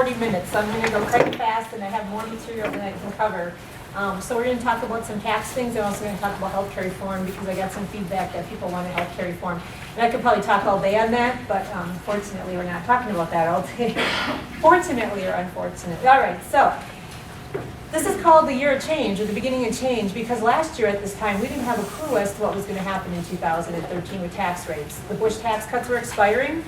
40 minutes, so I'm going to go quite fast, and I have more material than I can cover. So we're going to talk about some tax things. I'm also going to talk about healthcare reform because I got some feedback that people want healthcare reform. And I could probably talk all day on that, but fortunately we're not talking about that all day. Fortunately or unfortunately. All right, so this is called the year of change, or the beginning of change, because last year at this time we didn't have a clue as to what was going to happen in 2013 with tax rates. The Bush tax cuts were expiring.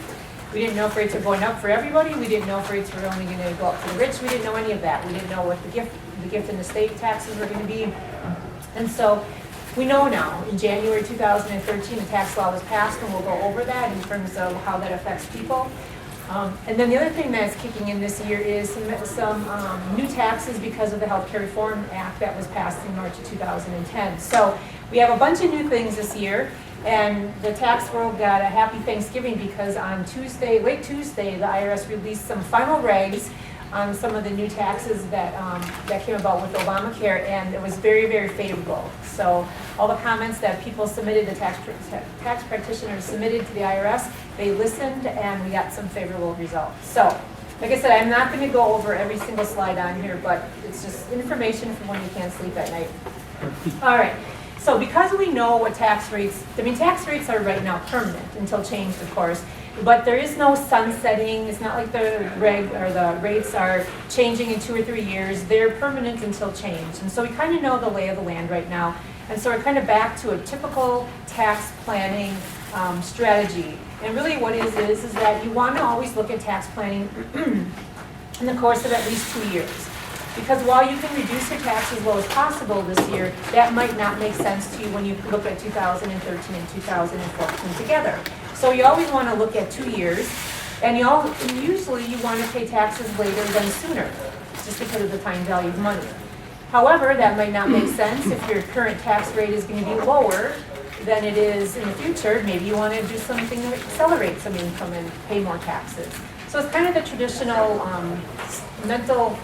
We didn't know if rates were going up for everybody. We didn't know if rates were only going to go up for the rich. We didn't know any of that. We didn't know what the gift and estate taxes were going to be. And so we know now, in January 2013, the tax law was passed, and we'll go over that in terms of how that affects people. And then the other thing that's kicking in this year is some new taxes because of the Healthcare Reform Act that was passed in March of 2010. So we have a bunch of new things this year, and the tax world got a happy Thanksgiving because on Tuesday, late Tuesday, the IRS released some final regs on some of the new taxes that came about with Obamacare, and it was very, very favorable. So all the comments that people submitted, the tax practitioners submitted to the IRS, they listened, and we got some favorable results. So, like I said, I'm not going to go over every single slide on here, but it's just information for when you can't sleep at night. All right. So because we know what tax rates are right now permanent until changed, of course. But there is no sunsetting. It's not like the rates are changing in 2 or 3 years. They're permanent until changed. And so we kind of know the lay of the land right now. And so we're kind of back to a typical tax planning strategy. And really what it is that you want to always look at tax planning in the course of at least 2 years. Because while you can reduce your tax as low as possible this year, that might not make sense to you when you look at 2013 and 2014 together. So you always want to look at 2 years, and usually you want to pay taxes later than sooner, just because of the time value of money. However, that might not make sense if your current tax rate is going to be lower than it is in the future. Maybe you want to do something to accelerate some income and pay more taxes. So it's kind of the traditional mental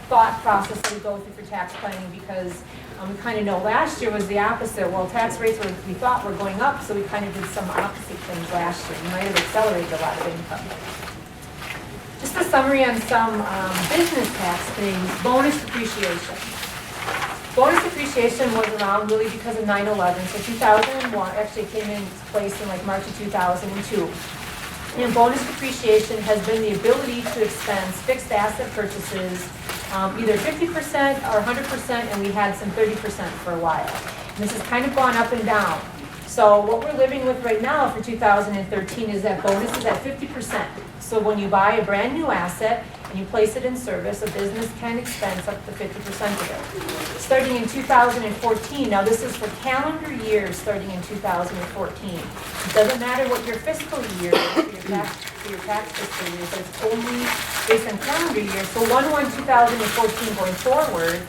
thought process that we go through for tax planning, because we kind of know last year was the opposite. Well, tax rates we thought were going up, so we kind of did some opposite things last year. We might have accelerated a lot of income. Just a summary on some business tax things. Bonus depreciation. Bonus depreciation was around really because of 9/11. So 2001 actually came into place in like March of 2002. And bonus depreciation has been the ability to expense fixed asset purchases either 50% or 100%, and we had some 30% for a while. And this has kind of gone up and down. So what we're living with right now for 2013 is that bonus is at 50%. So when you buy a brand new asset and you place it in service, a business can expense up to 50% of it. Starting in 2014, now this is for calendar years starting in 2014. It doesn't matter what your fiscal year is for your tax fiscal year, but it's only based on calendar year. So 1/1/2014 going forward,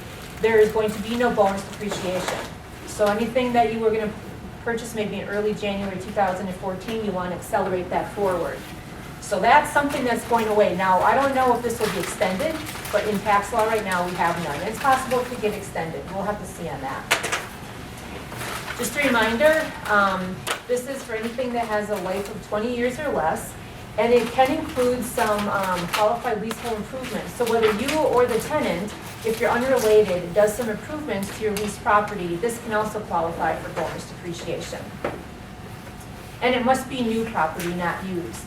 there is going to be no bonus depreciation. So anything that you were going to purchase maybe in early January 2014, you want to accelerate that forward. So that's something that's going away. Now, I don't know if this will be extended, but in tax law right now, we have none. It's possible to get extended. We'll have to see on that. Just a reminder, this is for anything that has a life of 20 years or less, and it can include some qualified leasehold improvements. So whether you or the tenant, if you're unrelated, does some improvements to your leased property, this can also qualify for bonus depreciation. And it must be new property, not used.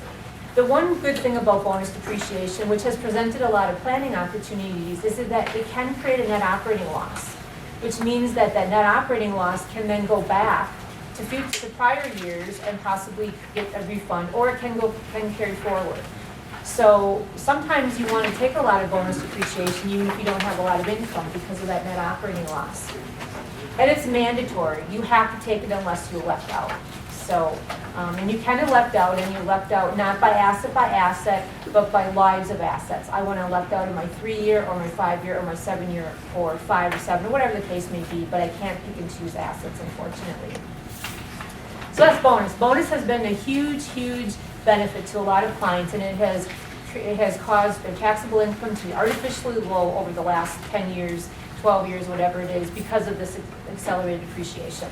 The one good thing about bonus depreciation, which has presented a lot of planning opportunities, is that it can create a net operating loss, which means that that net operating loss can then go back to prior years and possibly get a refund, or it can carry forward. So sometimes you want to take a lot of bonus depreciation even if you don't have a lot of income because of that net operating loss. And it's mandatory. You have to take it unless you're left out. So, and you kind of left out, and you're left out not by asset, but by lives of assets. I want to left out in my 3-year or my 5-year or my 7-year or 5 or 7 or whatever the case may be, but I can't pick and choose assets, unfortunately. So that's bonus. Bonus has been a huge, huge benefit to a lot of clients, and it has caused their taxable income to be artificially low over the last 10 years, 12 years, whatever it is, because of this accelerated depreciation.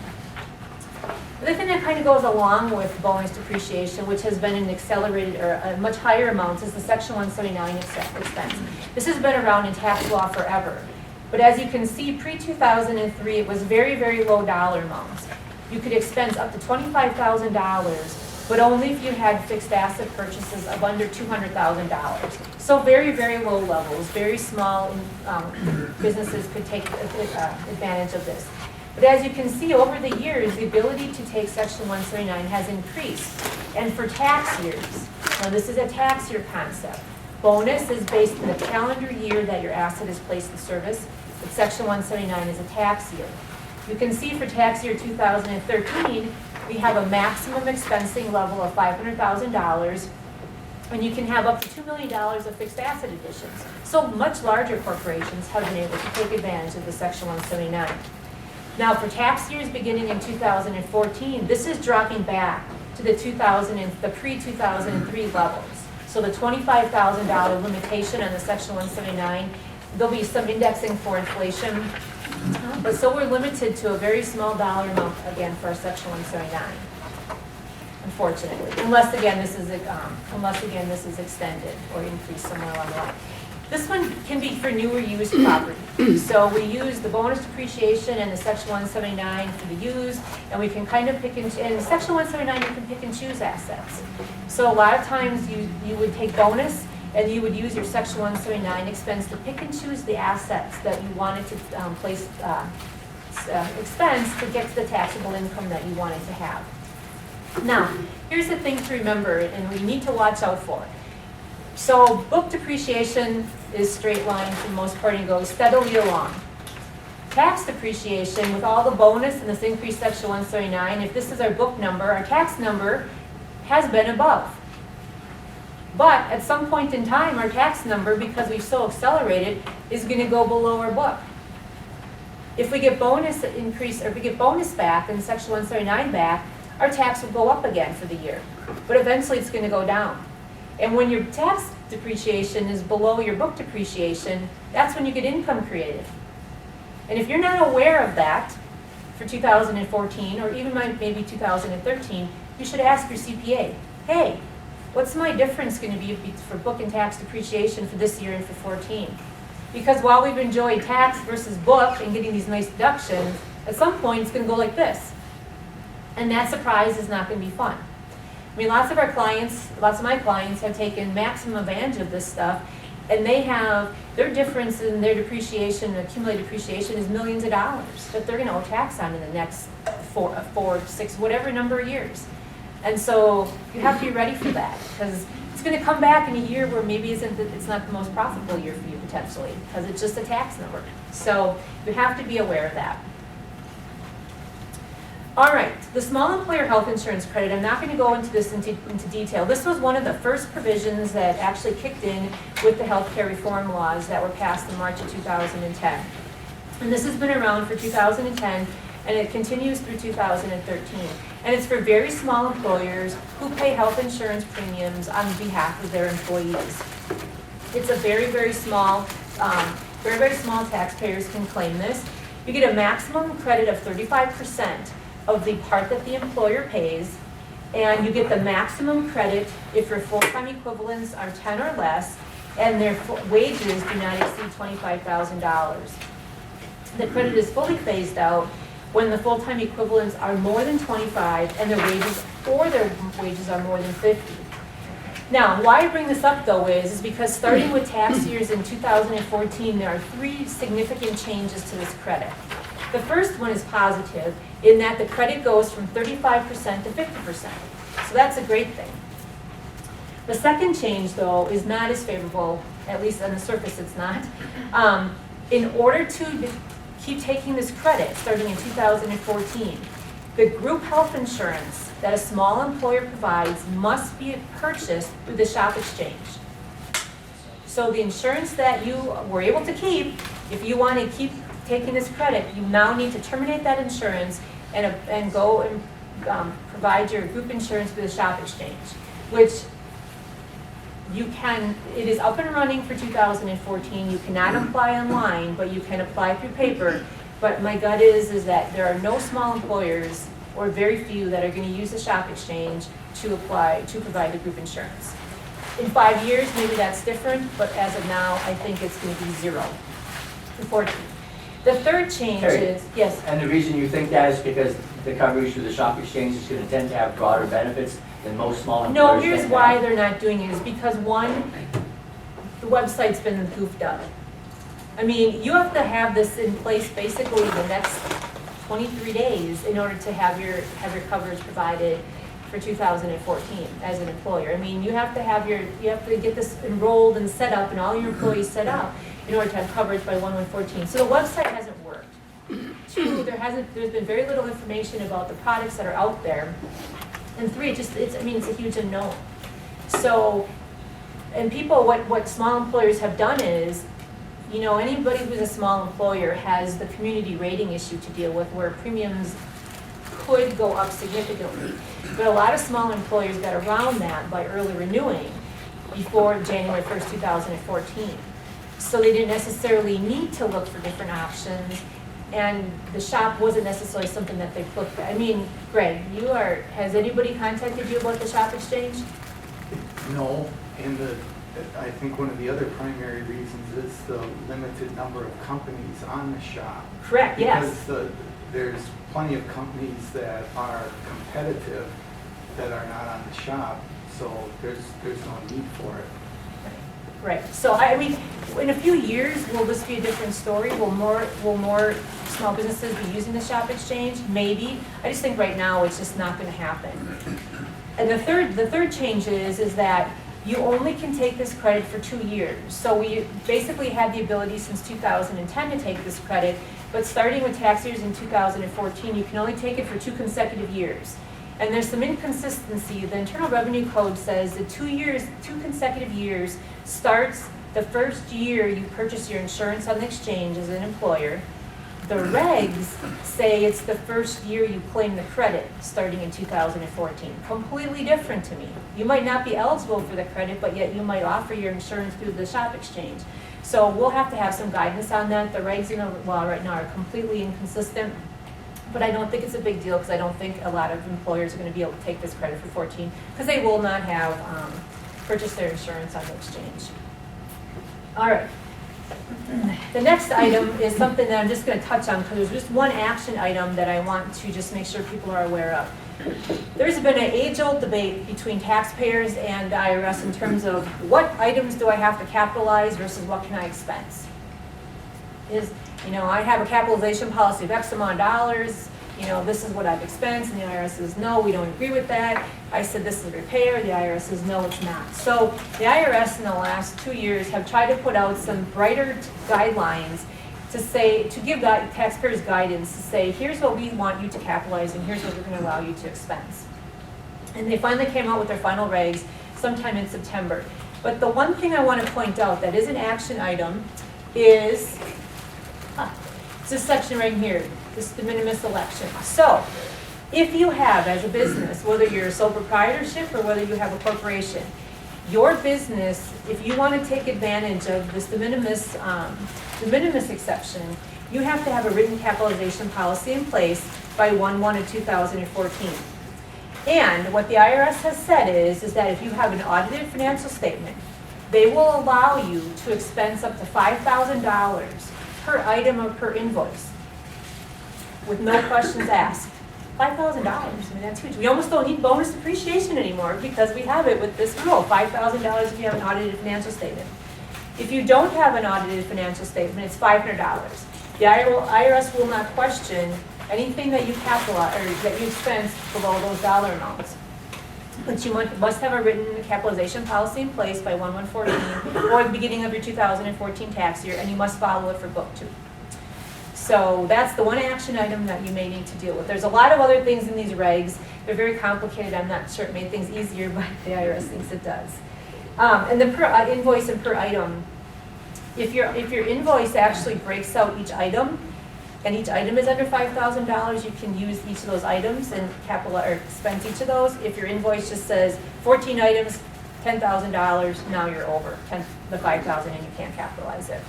The other thing that kind of goes along with bonus depreciation, which has been an accelerated or a much higher amount, is the Section 179 expense. This has been around in tax law forever. But as you can see, pre-2003, it was very, very low dollar amounts. You could expense up to $25,000, but only if you had fixed asset purchases of under $200,000. So very, very low levels, very small businesses could take advantage of this. But as you can see, over the years, the ability to take Section 179 has increased. And for tax years, now this is a tax year concept. Bonus is based on the calendar year that your asset is placed in service, but Section 179 is a tax year. You can see for tax year 2013, we have a maximum expensing level of $500,000, and you can have up to $2 million of fixed asset additions. So much larger corporations have been able to take advantage of the Section 179. Now, for tax years beginning in 2014, this is dropping back to the pre-2003 levels. So the $25,000 limitation on the Section 179, there'll be some indexing for inflation, but so we're limited to a very small dollar amount again for our Section 179, unfortunately, unless again this is extended or increased somewhere along the line. This one can be for newer used property. So we use the bonus depreciation and the Section 179 for the used, and we can kind of pick and in Section 179 you can pick and choose assets. So a lot of times you would take bonus and you would use your Section 179 expense to pick and choose the assets that you wanted to place expense to get to the taxable income that you wanted to have. Now, here's the thing to remember and we need to watch out for. So book depreciation is straight line for the most part and goes steadily along. Tax depreciation with all the bonus and this increased Section 179, if this is our book number, our tax number has been above. But at some point in time, our tax number, because we've so accelerated, is going to go below our book. If we get bonus increase, or if we get bonus back and Section 179 back, our tax will go up again for the year. But eventually it's going to go down. And when your tax depreciation is below your book depreciation, that's when you get income created. And if you're not aware of that for 2014 or even maybe 2013, you should ask your CPA, hey, what's my difference going to be for book and tax depreciation for this year and for 14? Because while we've enjoyed tax versus book and getting these nice deductions, at some point it's going to go like this. And that surprise is not going to be fun. I mean, lots of my clients have taken maximum advantage of this stuff, and they have, their difference in their depreciation, accumulated depreciation is millions of dollars that they're going to owe tax on in the next 4, 6, whatever number of years. And so you have to be ready for that, because it's going to come back in a year where maybe it's not the most profitable year for you potentially, because it's just a tax number. So you have to be aware of that. All right, the small employer health insurance credit, I'm not going to go into this into detail. This was one of the first provisions that actually kicked in with the healthcare reform laws that were passed in March of 2010. And this has been around for 2010, and it continues through 2013. And it's for very small employers who pay health insurance premiums on behalf of their employees. It's a very, very small taxpayers can claim this. You get a maximum credit of 35% of the part that the employer pays, and you get the maximum credit if your full-time equivalents are 10 or less, and their wages do not exceed $25,000. The credit is fully phased out when the full-time equivalents are more than 25 and their wages are more than 50. Now, why I bring this up though is because starting with tax years in 2014, there are 3 significant changes to this credit. The first one is positive in that the credit goes from 35% to 50%. So that's a great thing. The second change though is not as favorable, at least on the surface it's not. In order to keep taking this credit starting in 2014, the group health insurance that a small employer provides must be purchased through the shop exchange. So the insurance that you were able to keep, if you want to keep taking this credit, you now need to terminate that insurance and go and provide your group insurance through the shop exchange, which it is up and running for 2014. You cannot apply online, but you can apply through paper. But my gut is that there are no small employers or very few that are going to use the shop exchange to provide the group insurance. In 5 years, maybe that's different, but as of now, I think it's going to be 0 to 14. The third change Terri, is, yes? And the reason you think that is because the coverage through the shop exchange is going to tend to have broader benefits than most small employers. No, here's tend to why have. they're not doing it, is because one, the website's been goofed up. I mean, you have to have this in place basically the next 23 days in order to have your coverage provided for 2014 as an employer. I mean, you have to get this enrolled and set up and all your employees set up in order to have coverage by 1/1/14. So the website hasn't worked. 2, there's been very little information about the products that are out there. And 3, it's a huge unknown. So, and people, what small employers have done is, anybody who's a small employer has the community rating issue to deal with where premiums could go up significantly. But a lot of small employers got around that by early renewing before January 1st, 2014. So they didn't necessarily need to look for different options, and the shop wasn't necessarily something that they looked at. I mean, Greg, has anybody contacted you about the shop exchange? No, and I think one of the other primary reasons is the limited number of companies on the shop. Correct, yes. Because there's plenty of companies that are competitive that are not on the shop, so there's no need for it. Right, so I mean, in a few years, will this be a different story? Will more small businesses be using the shop exchange? Maybe. I just think right now it's just not going to happen. And the third change is that you only can take this credit for 2 years. So we basically had the ability since 2010 to take this credit, but starting with tax years in 2014, you can only take it for 2 consecutive years. And there's some inconsistency. The Internal Revenue Code says that 2 consecutive years starts the first year you purchase your insurance on the exchange as an employer. The regs say it's the first year you claim the credit starting in 2014. Completely different to me. You might not be eligible for the credit, but yet you might offer your insurance through the shop exchange. So we'll have to have some guidance on that. The regs in the law right now are completely inconsistent. But I don't think it's a big deal because I don't think a lot of employers are going to be able to take this credit for 14 because they will not have purchased their insurance on the exchange. All right. The next item is something that I'm just going to touch on because there's just one action item that I want to just make sure people are aware of. There's been an age-old debate between taxpayers and the IRS in terms of what items do I have to capitalize versus what can I expense. I have a capitalization policy of X amount of dollars, this is what I've expensed, and the IRS says, no, we don't agree with that. I said, this is repair, the IRS says, no, it's not. So the IRS in the last 2 years have tried to put out some brighter guidelines to give taxpayers guidance to say, here's what we want you to capitalize, and here's what we're going to allow you to expense. And they finally came out with their final regs sometime in September. But the one thing I want to point out that is an action item is this section right here, this de minimis election. So, if you have, as a business, whether you're a sole proprietorship or whether you have a corporation, your business, if you want to take advantage of this de minimis exception, you have to have a written capitalization policy in place by 1/1/2014. And what the IRS has said is that if you have an audited financial statement, they will allow you to expense up to $5,000 per item or per invoice with no questions asked. $5,000, I mean, that's huge. We almost don't need bonus depreciation anymore because we have it with this rule, $5,000 if you have an audited financial statement. If you don't have an audited financial statement, it's $500. The IRS will not question anything that you capitalize or that you expense below those dollar amounts. But you must have a written capitalization policy in place by 1/1/14 or the beginning of your 2014 tax year, and you must follow it for book 2. So that's the one action item that you may need to deal with. There's a lot of other things in these regs. They're very complicated. I'm not sure it made things easier, but the IRS thinks it does. And the per invoice and per item, if your invoice actually breaks out each item, and each item is under $5,000, you can use each of those items and expense each of those. If your invoice just says 14 items, $10,000, now you're over the $5,000 and you can't capitalize it.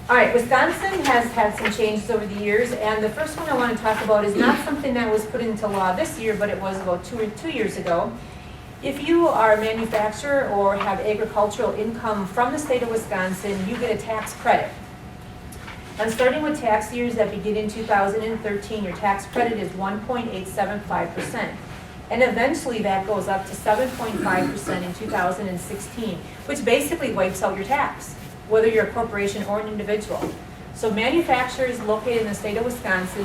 All right, Wisconsin has had some changes over the years, and the first one I want to talk about is not something that was put into law this year, but it was about 2 years ago. If you are a manufacturer or have agricultural income from the state of Wisconsin, you get a tax credit. And starting with tax years that begin in 2013, your tax credit is 1.875%. And eventually that goes up to 7.5% in 2016, which basically wipes out your tax, whether you're a corporation or an individual. So manufacturers located in the state of Wisconsin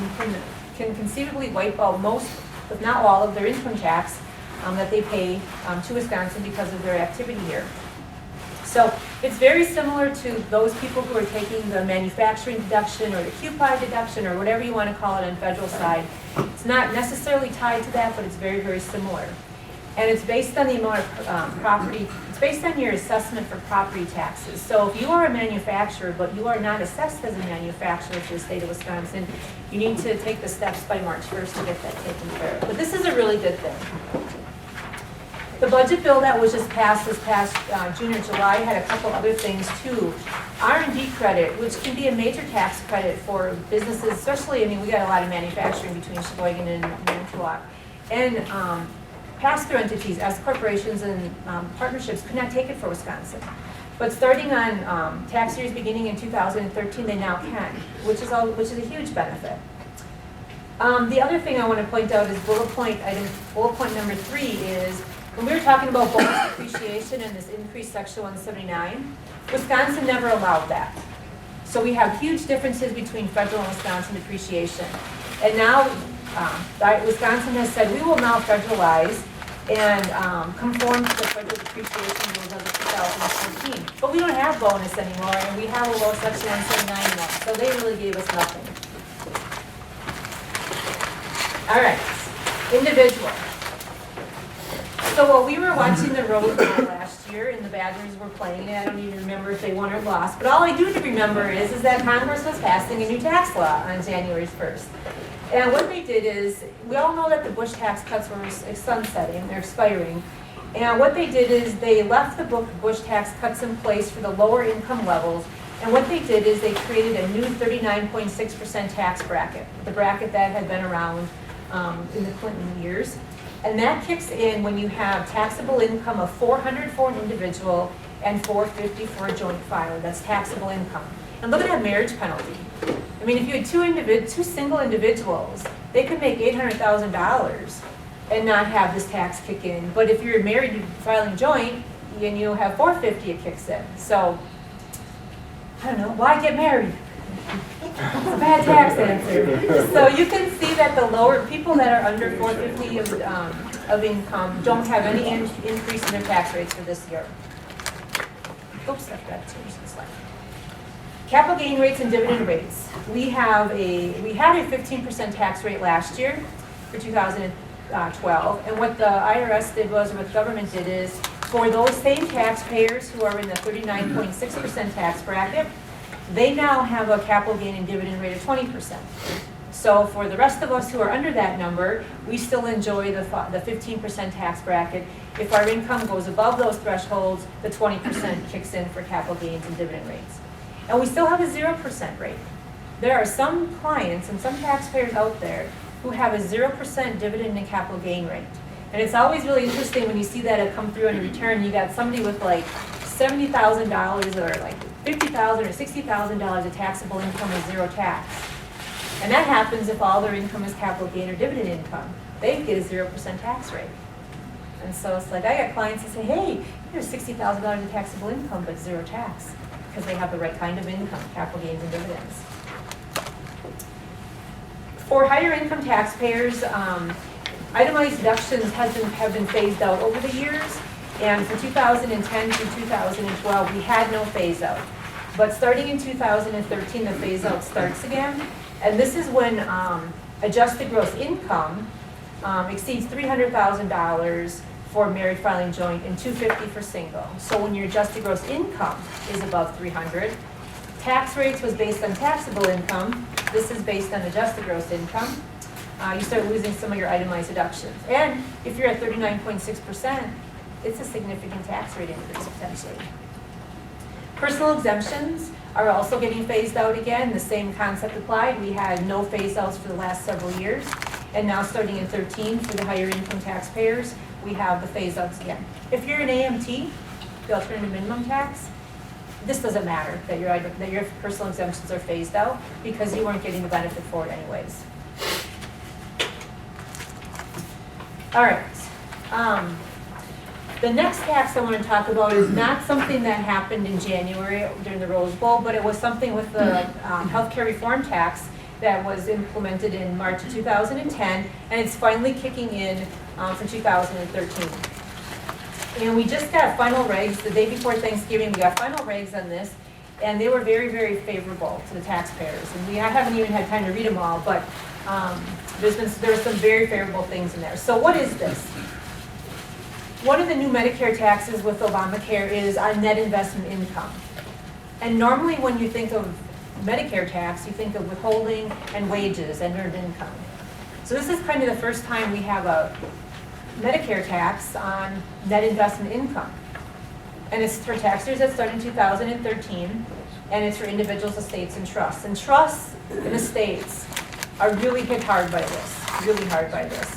can conceivably wipe out most, if not all, of their income tax that they pay to Wisconsin because of their activity here. So it's very similar to those people who are taking the manufacturing deduction or the QPI deduction or whatever you want to call it on federal side. It's not necessarily tied to that, but it's very, very similar. And it's based on the amount of property, it's based on your assessment for property taxes. So if you are a manufacturer, but you are not assessed as a manufacturer for the state of Wisconsin, you need to take the steps by March 1st to get that taken care of. But this is a really good thing. The budget bill that was just passed this past June or July had a couple other things too. R&D credit, which can be a major tax credit for businesses, especially, I mean, we got a lot of manufacturing between Sheboygan and Manitowoc. And pass-through entities, as corporations and partnerships, could not take it for Wisconsin. But starting on tax years beginning in 2013, they now can, which is a huge benefit. The other thing I want to point out is bullet point number 3 is, when we were talking about bonus depreciation and this increased section 179, Wisconsin never allowed that. So we have huge differences between federal and Wisconsin depreciation. And now Wisconsin has said we will now federalize and conform to the federal depreciation rules of 2014. But we don't have bonus anymore, and we have a low section 179 now. So they really gave us nothing. All right, individual. So while we were watching the Rose Bowl last year and the Badgers were playing, I don't even remember if they won or lost, but all I do remember is that Congress was passing a new tax law on January 1st. And what they did is, we all know that the Bush tax cuts were sunsetting, they're expiring. And what they did is they left the Bush tax cuts in place for the lower income levels. And what they did is they created a new 39.6% tax bracket, the bracket that had been around in the Clinton years. And that kicks in when you have taxable income of $400 for an individual and $450 for a joint filer. That's taxable income. And look at that marriage penalty. I mean, if you had two single individuals, they could make $800,000 and not have this tax kick in. But if you're married filing joint and you have $450, it kicks in. So, I don't know, why get married? It's a bad tax answer. So you can see that the lower people that are under $450 of income don't have any increase in their tax rates for this year. Oops, I've got to change the slide. Capital gain rates and dividend rates. We had a 15% tax rate last year for 2012, and what the IRS did was, or what the government did is, for those same taxpayers who are in the 39.6% tax bracket, they now have a capital gain and dividend rate of 20%. So for the rest of us who are under that number, we still enjoy the 15% tax bracket. If our income goes above those thresholds, the 20% kicks in for capital gains and dividend rates. And we still have a 0% rate. There are some clients and some taxpayers out there who have a 0% dividend and capital gain rate. And it's always really interesting when you see that come through on your return. You got somebody with like $70,000 or like $50,000 or $60,000 of taxable income with zero tax. And that happens if all their income is capital gain or dividend income. They get a 0% tax rate. And so it's like, I got clients that say, hey, here's $60,000 in taxable income, but zero tax, because they have the right kind of income, capital gains and dividends. For higher income taxpayers, itemized deductions have been phased out over the years. And for 2010 through 2012, we had no phase out. But starting in 2013, the phase out starts again. And this is when adjusted gross income exceeds $300,000 for married filing joint and $250 for single. So when your adjusted gross income is above $300,000, tax rates was based on taxable income. This is based on adjusted gross income. You start losing some of your itemized deductions. And if you're at 39.6%, it's a significant tax rate increase potentially. Personal exemptions. are also getting phased out again. The same concept applied. We had no phase outs for the last several years. And now starting in 13 for the higher income taxpayers, we have the phase outs again. If you're an AMT, the alternative minimum tax, this doesn't matter that your personal exemptions are phased out because you weren't getting the benefit for it anyways. All right. The next tax I want to talk about is not something that happened in January during the Rose Bowl, but it was something with the healthcare reform tax that was implemented in March of 2010, and it's finally kicking in for 2013. And we just got final regs the day before Thanksgiving. We got final regs on this, and they were very, very favorable to the taxpayers. And I haven't even had time to read them all, but there's some very favorable things in there. So what is this? One of the new Medicare taxes with Obamacare is on net investment income. And normally when you think of Medicare tax, you think of withholding and wages and earned income. So this is kind of the first time we have a Medicare tax on net investment income. And it's for tax years that start in 2013, and it's for individuals, estates, and trusts. And trusts and estates are really hit hard by this, really hard by this.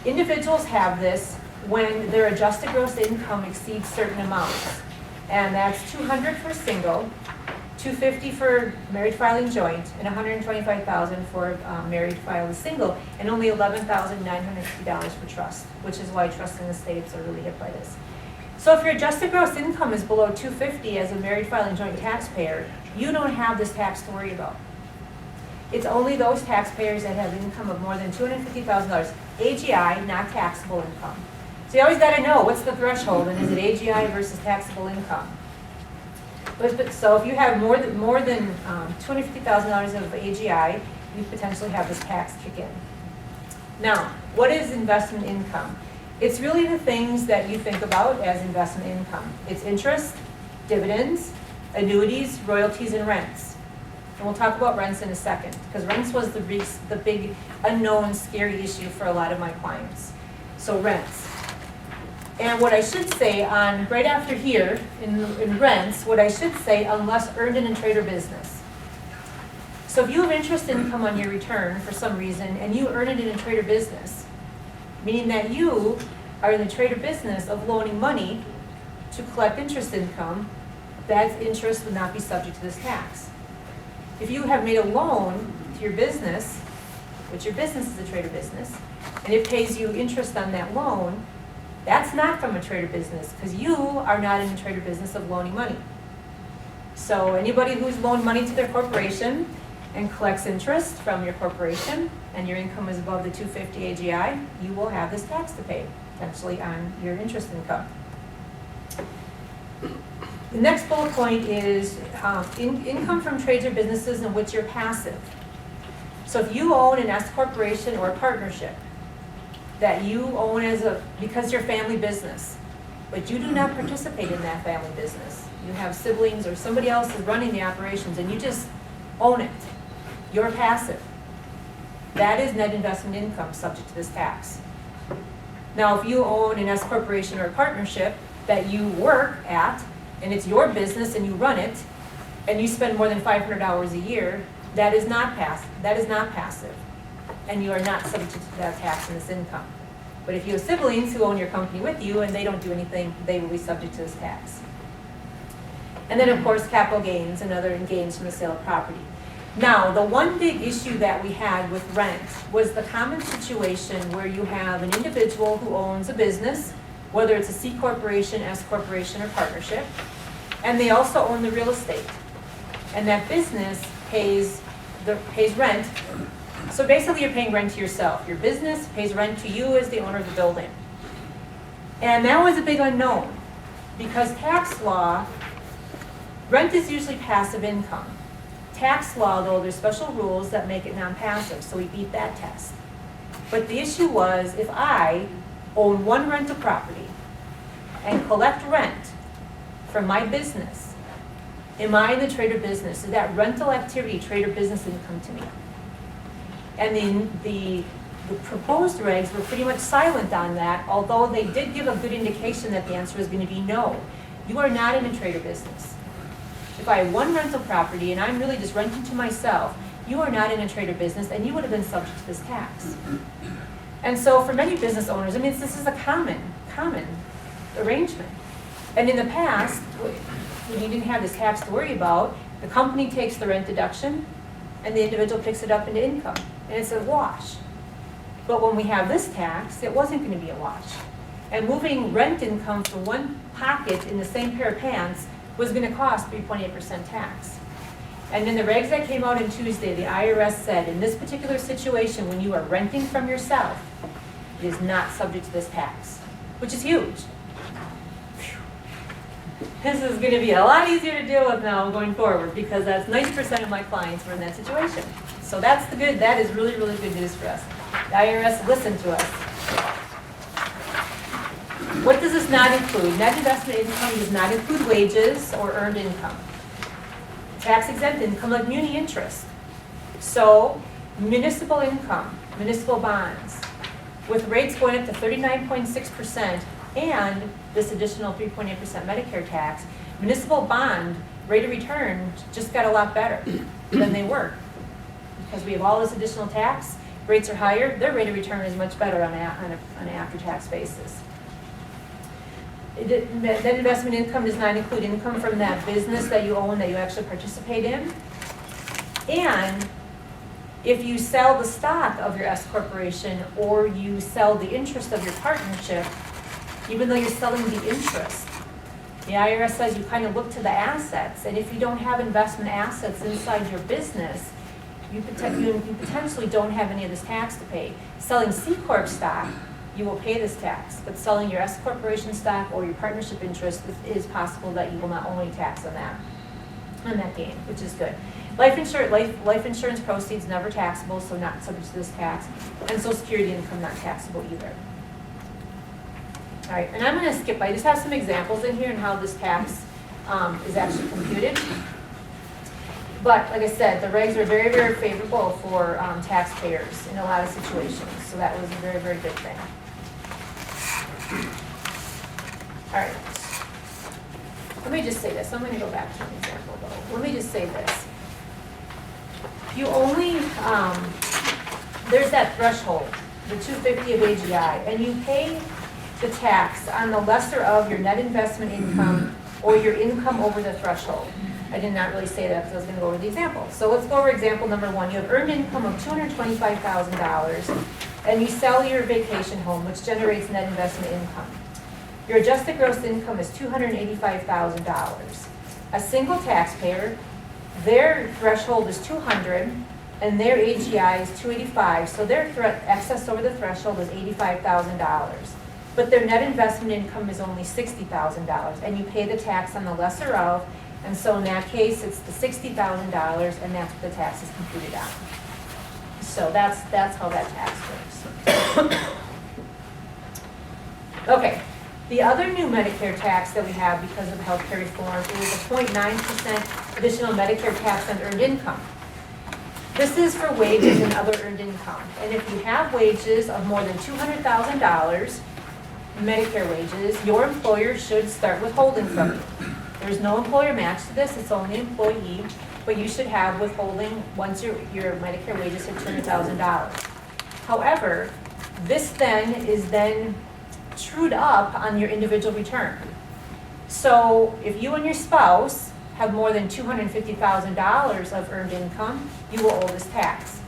Individuals have this when their adjusted gross income exceeds certain amounts. And that's $200 for single, $250 for married filing joint, and $125,000 for married filing single, and only $11,950 for trust, which is why trusts and estates are really hit by this. So if your adjusted gross income is below $250 as a married filing joint taxpayer, you don't have this tax to worry about. It's only those taxpayers that have income of more than $250,000, AGI, not taxable income. So you always got to know what's the threshold, and is it AGI versus taxable income? So if you have more than $250,000 of AGI, you potentially have this tax kick in. Now, what is investment income? It's really the things that you think about as investment income. It's interest, dividends, annuities, royalties, and rents. And we'll talk about rents in a second, because rents was the big unknown, scary issue for a lot of my clients. So rents. And what I should say on, right after here, in rents, what I should say, unless earned in a trade or business. So if you have interest income on your return for some reason, and you earn it in a trade or business, meaning that you are in the trade or business of loaning money to collect interest income, that interest would not be subject to this tax. If you have made a loan to your business, which your business is a trade or business, and it pays you interest on that loan, that's not from a trade or business, because you are not in the trade or business of loaning money. So anybody who's loaned money to their corporation and collects interest from your corporation, and your income is above the 250 AGI, you will have this tax to pay, potentially on your interest income. The next bullet point is income from trades or businesses in which you're passive. So if you own an S corporation or a partnership that you own because you're family business, but you do not participate in that family business. You have siblings or somebody else is running the operations and you just own it. You're passive. That is net investment income subject to this tax. Now, if you own an S corporation or a partnership that you work at, and it's your business and you run it, and you spend more than 500 hours a year, that is not passive. And you are not subject to that tax in this income. But if you have siblings who own your company with you and they don't do anything, they will be subject to this tax. And then, of course, capital gains and other gains from the sale of property. Now, the one big issue that we had with rent was the common situation where you have an individual who owns a business, whether it's a C corporation, S corporation, or partnership, and they also own the real estate. And that business pays rent. So basically you're paying rent to yourself. Your business pays rent to you as the owner of the building. And that was a big unknown, because tax law, rent is usually passive income. Tax law, though, there's special rules that make it non-passive, so we beat that test. But the issue was, if I own one rental property and collect rent from my business, am I in the trade or business? Is that rental activity trade or business income to me? And the proposed regs were pretty much silent on that, although they did give a good indication that the answer is going to be no. You are not in a trade or business. If I have one rental property and I'm really just renting to myself, you are not in a trade or business and you would have been subject to this tax. And so for many business owners, I mean, this is a common arrangement. And in the past, when you didn't have this tax to worry about, the company takes the rent deduction and the individual picks it up into income. And it's a wash. But when we have this tax, it wasn't going to be a wash. And moving rent income from one pocket in the same pair of pants was going to cost 3.8% tax. And in the regs that came out on Tuesday, the IRS said, in this particular situation, when you are renting from yourself, it is not subject to this tax, which is huge. Phew. This is going to be a lot easier to deal with now going forward because that's 90% of my clients were in that situation. So that's the good, that is really, really good news for us. The IRS listened to us. What does this not include? Net investment income does not include wages or earned income. Tax exempt income like muni interest. So municipal income, municipal bonds, with rates going up to 39.6% and this additional 3.8% Medicare tax, municipal bond rate of return just got a lot better than they were. Because we have all this additional tax, rates are higher, their rate of return is much better on an after-tax basis. Net investment income does not include income from that business that you own that you actually participate in. And if you sell the stock of your S corporation or you sell the interest of your partnership, even though you're selling the interest, the IRS says you kind of look to the assets. And if you don't have investment assets inside your business, you potentially don't have any of this tax to pay. Selling C Corp stock, you will pay this tax, but selling your S corporation stock or your partnership interest, it is possible that you will not only tax on that gain, which is good. Life insurance proceeds never taxable, so not subject to this tax, and Social Security income not taxable either. All right, and I'm going to skip. I just have some examples in here and how this tax is actually computed. But like I said, the regs are very, very favorable for taxpayers in a lot of situations, so that was a very, very good thing. All right. Let me just say this. I'm going to go back to an example, though. Let me just say this. You only, there's that threshold, the 250 of AGI, and you pay the tax on the lesser of your net investment income or your income over the threshold. I did not really say that because I was going to go over the example. So let's go over example number one. You have earned income of $225,000 and you sell your vacation home, which generates net investment income. Your adjusted gross income is $285,000. A single taxpayer, their threshold is $200 and their AGI is $285, so their excess over the threshold is $85,000. But their net investment income is only $60,000 and you pay the tax on the lesser of. And so in that case, it's the $60,000, and that's what the tax is computed on. So that's how that tax works. Okay, the other new Medicare tax that we have because of healthcare reform is a 0.9% additional Medicare tax on earned income. This is for wages and other earned income. And if you have wages of more than $200,000, Medicare wages, your employer should start withholding from you. There's no employer match to this, it's only employee, but you should have withholding once your Medicare wages hit $200,000. However, this then is trued up on your individual return. So if you and your spouse have more than $250,000 of earned income, you will owe this tax.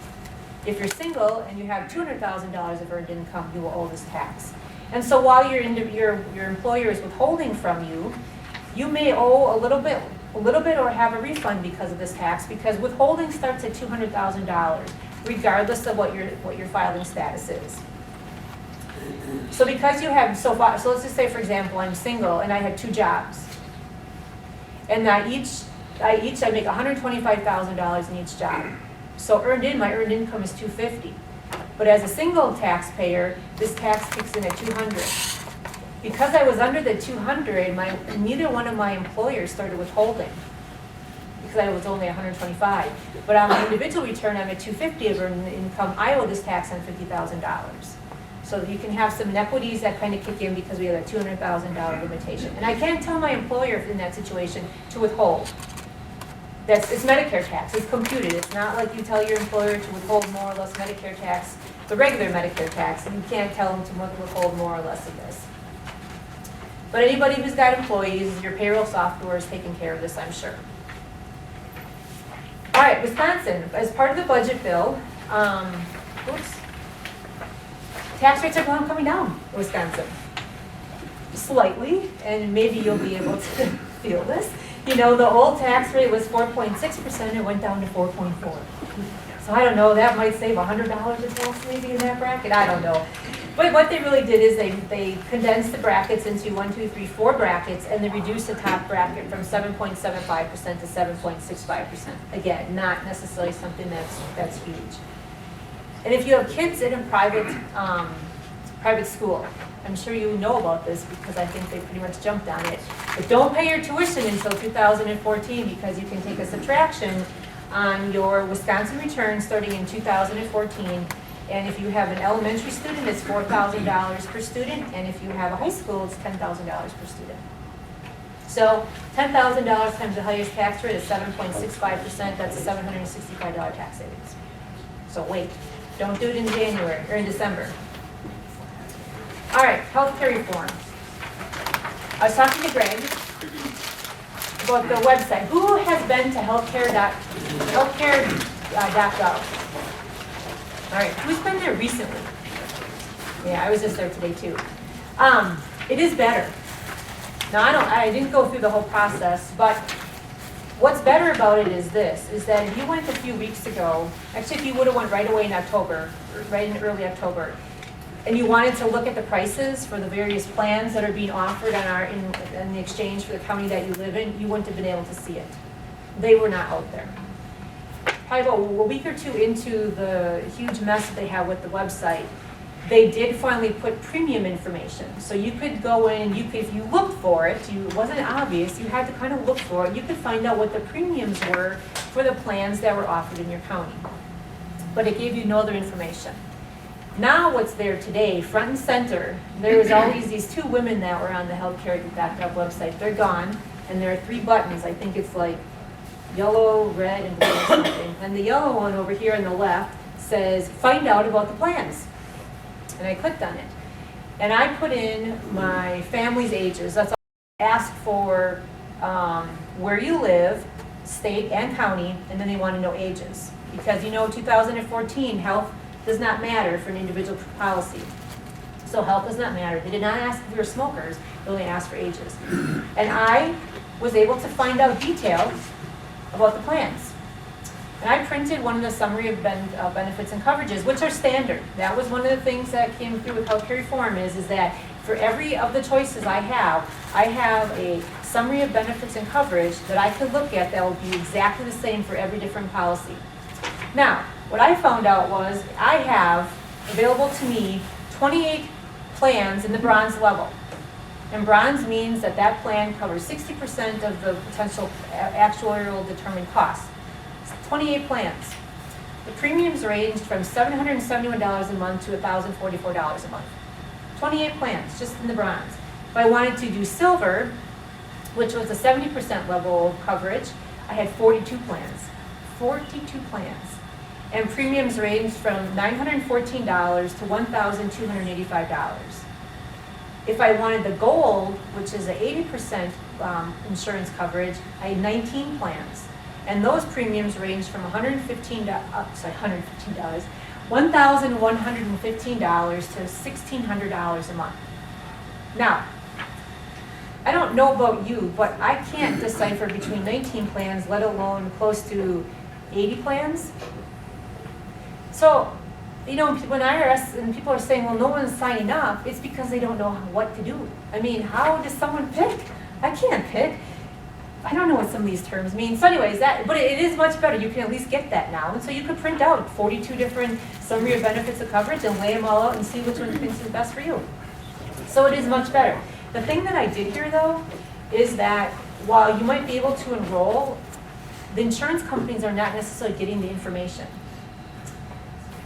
If you're single and you have $200,000 of earned income, you will owe this tax. And so while your employer is withholding from you, you may owe a little bit or have a refund because of this tax, because withholding starts at $200,000, regardless of what your filing status is. So because you have so let's just say, for example, I'm single and I have 2 jobs, and I make $125,000 in each job. So my earned income is $250. But as a single taxpayer, this tax kicks in at $200. Because I was under the $200, neither one of my employers started withholding because I was only $125. But on my individual return, I'm at $250 of earned income. I owe this tax on $50,000. So you can have some inequities that kind of kick in because we have a $200,000 limitation. And I can't tell my employer in that situation to withhold. it's Medicare tax, it's computed. It's not like you tell your employer to withhold more or less Medicare tax, the regular Medicare tax, and you can't tell them to withhold more or less of this. But anybody who's got employees, your payroll software is taking care of this, I'm sure. All right, Wisconsin, as part of the budget bill, tax rates are coming down in Wisconsin. Slightly, and maybe you'll be able to feel this. You know, the old tax rate was 4.6%, it went down to 4.4. So I don't know, that might save $100 a tax maybe in that bracket, I don't know. But what they really did is they condensed the brackets into 1, 2, 3, 4 brackets, and they reduced the top bracket from 7.75% to 7.65%. Again, not necessarily something that's huge. And if you have kids in a private school, I'm sure you know about this because I think they pretty much jumped on it. But don't pay your tuition until 2014 because you can take a subtraction on your Wisconsin return starting in 2014. And if you have an elementary student, it's $4,000 per student. And if you have a high school, it's $10,000 per student. So $10,000 times the highest tax rate is 7.65%. That's a $765 tax savings. So wait, don't do it in January or in December. All right, healthcare reform. I was talking to Greg about the website. Who has been to healthcare.gov? All right, who's been there recently? Yeah, I was just there today too. It is better. Now I didn't go through the whole process, but what's better about it is this, is that if you went a few weeks ago, actually if you would have went right away in October, right in early October, and you wanted to look at the prices for the various plans that are being offered in the exchange for the county that you live in, you wouldn't have been able to see it. They were not out there. Probably about a week or two into the huge mess that they have with the website, they did finally put premium information. So you could go in, if you looked for it, it wasn't obvious, you had to kind of look for it, you could find out what the premiums were for the plans that were offered in your county. But it gave you no other information. Now what's there today, front and center, there was always these 2 women that were on the healthcare.gov website. They're gone, and there are 3 buttons. I think it's like yellow, red, and blue or something. And the yellow one over here on the left says, find out about the plans. And I clicked on it. And I put in my family's ages. That's all. Ask for where you live, state and county, and then they want to know ages. Because 2014, health does not matter for an individual policy. So health does not matter. They did not ask if we were smokers, they only asked for ages. And I was able to find out details about the plans. And I printed one of the summary of benefits and coverages, which are standard. That was one of the things that came through with healthcare reform is that for every of the choices I have a summary of benefits and coverage that I could look at that will be exactly the same for every different policy. Now, what I found out was I have available to me 28 plans in the bronze level. And bronze means that plan covers 60% of the potential actuarial determined costs. 28 plans. The premiums ranged from $771 a month to $1,044 a month. 28 plans, just in the bronze. If I wanted to do silver, which was a 70% level of coverage, I had 42 plans. 42 plans. And premiums ranged from $914 to $1,285. If I wanted the gold, which is an 80% insurance coverage, I had 19 plans. And those premiums ranged from $1,115 to $1,600 a month. Now, I don't know about you, but I can't decipher between 19 plans, let alone close to 80 plans. So, when IRS and people are saying, well, no one's signing up, it's because they don't know what to do. I mean, how does someone pick? I can't pick. I don't know what some of these terms mean. So anyways, but it is much better. You can at least get that now. And so you could print out 42 different summary of benefits of coverage and lay them all out and see which one you think is best for you. So it is much better. The thing that I did here, though, is that while you might be able to enroll, the insurance companies are not necessarily getting the information,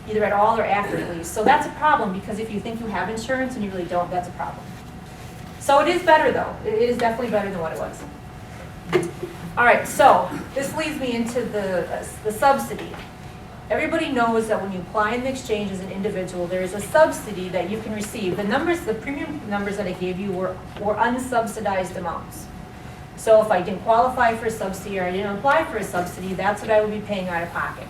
either at all or accurately. So that's a problem, because if you think you have insurance and you really don't, that's a problem. So it is better, though. It is definitely better than what it was. All right, so this leads me into the subsidy. Everybody knows that when you apply in the exchange as an individual, there is a subsidy that you can receive. The numbers, the premium numbers that I gave you were unsubsidized amounts. So if I didn't qualify for a subsidy or I didn't apply for a subsidy, that's what I would be paying out of pocket.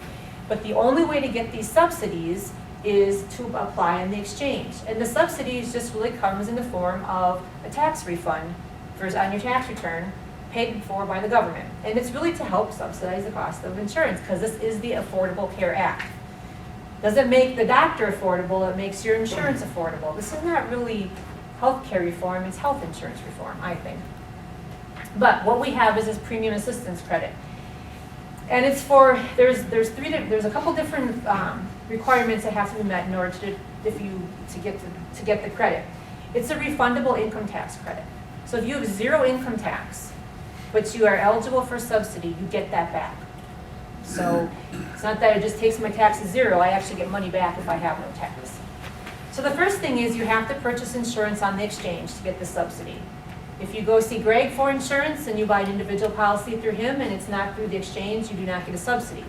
But the only way to get these subsidies is to apply in the exchange. And the subsidies just really comes in the form of a tax refund on your tax return paid for by the government. And it's really to help subsidize the cost of insurance because this is the Affordable Care Act. Doesn't make the doctor affordable, it makes your insurance affordable. This is not really health care reform, it's health insurance reform, I think. But what we have is this premium assistance credit. And it's for, there's a couple different requirements that have to be met in order to get the credit. It's a refundable income tax credit. So if you have zero income tax, but you are eligible for subsidy, you get that back. So it's not that it just takes my taxes zero, I actually get money back if I have no tax. So the first thing is you have to purchase insurance on the exchange to get the subsidy. If you go see Greg for insurance and you buy an individual policy through him and it's not through the exchange, you do not get a subsidy.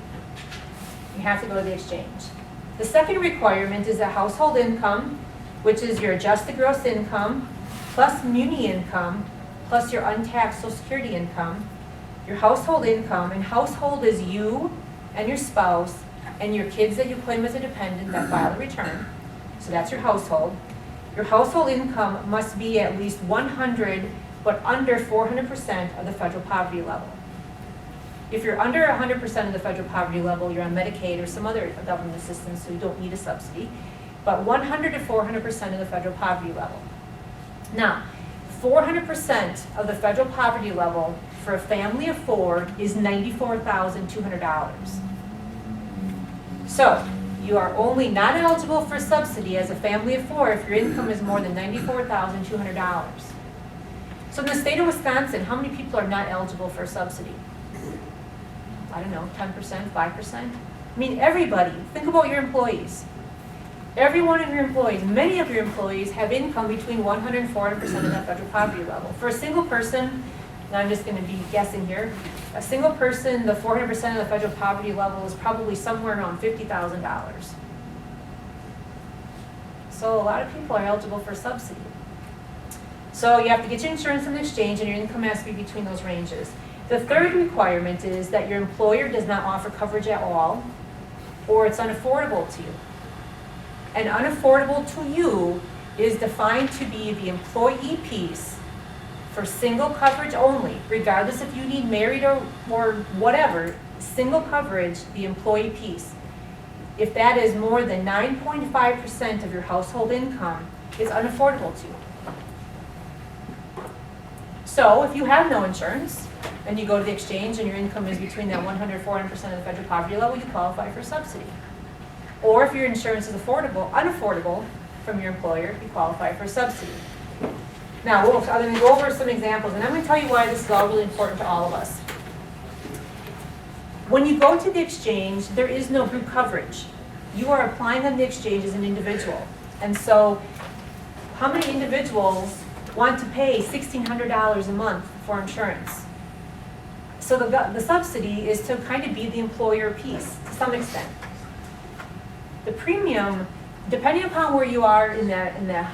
You have to go to the exchange. The second requirement is a household income, which is your adjusted gross income, plus muni income, plus your untaxed Social Security income, your household income, and household is you and your spouse and your kids that you claim as a dependent that file a return. So that's your household. Your household income must be at least 100, but under 400% of the federal poverty level. If you're under 100% of the federal poverty level, you're on Medicaid or some other government assistance, so you don't need a subsidy. But 100 to 400% of the federal poverty level. Now, 400% of the federal poverty level for a family of four is $94,200. So, you are only not eligible for subsidy as a family of four if your income is more than $94,200. So in the state of Wisconsin, how many people are not eligible for a subsidy? I don't know, 10%, 5%? I mean, everybody. Think about your employees. Every one of your employees, many of your employees have income between 100 and 400% of that federal poverty level. For a single person, and I'm just going to be guessing here, a single person, the 400% of the federal poverty level is probably somewhere around $50,000. So a lot of people are eligible for subsidy. So you have to get your insurance from the exchange and your income has to be between those ranges. The third requirement is that your employer does not offer coverage at all or it's unaffordable to you. And unaffordable to you is defined to be the employee piece for single coverage only, regardless if you need married or whatever, single coverage, the employee piece. If that is more than 9.5% of your household income, it's unaffordable to you. So if you have no insurance and you go to the exchange and your income is between that 100-400% of the federal poverty level, you qualify for subsidy. Or if your insurance is unaffordable from your employer, you qualify for subsidy. Now, I'm going to go over some examples, and I'm going to tell you why this is all really important to all of us. When you go to the exchange, there is no group coverage. You are applying on the exchange as an individual. And so, how many individuals want to pay $1,600 a month for insurance? So the subsidy is to kind of be the employer piece, to some extent. The premium, depending upon where you are in the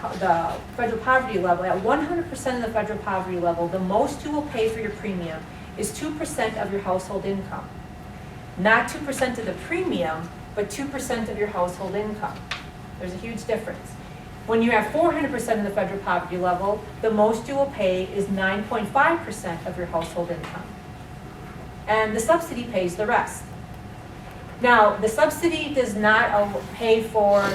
federal poverty level, at 100% of the federal poverty level, the most you will pay for your premium is 2% of your household income. Not 2% of the premium, but 2% of your household income. There's a huge difference. When you have 400% of the federal poverty level, the most you will pay is 9.5% of your household income. And the subsidy pays the rest. Now, the subsidy does not pay for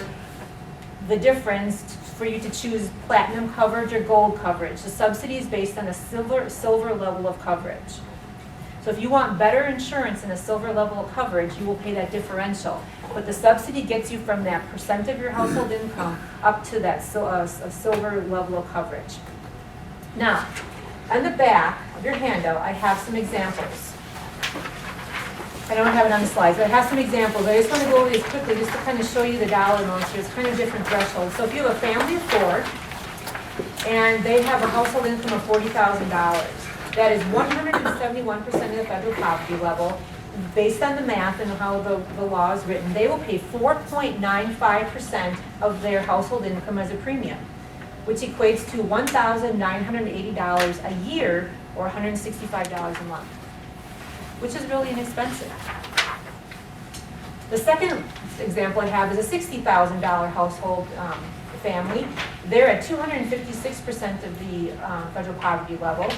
the difference for you to choose platinum coverage or gold coverage. The subsidy is based on a silver level of coverage. So if you want better insurance and a silver level of coverage, you will pay that differential. But the subsidy gets you from that percent of your household income up to that silver level of coverage. Now, on the back of your handout, I have some examples. I don't have it on the slides, but I have some examples. I just want to go over these quickly just to kind of show you the dollar amounts here. It's kind of different thresholds. So if you have a family of four and they have a household income of $40,000, that is 171% of the federal poverty level. Based on the math and how the law is written, they will pay 4.95% of their household income as a premium, which equates to $1,980 a year or $165 a month, which is really inexpensive. The second example I have is a $60,000 household family. They're at 256% of the federal poverty level.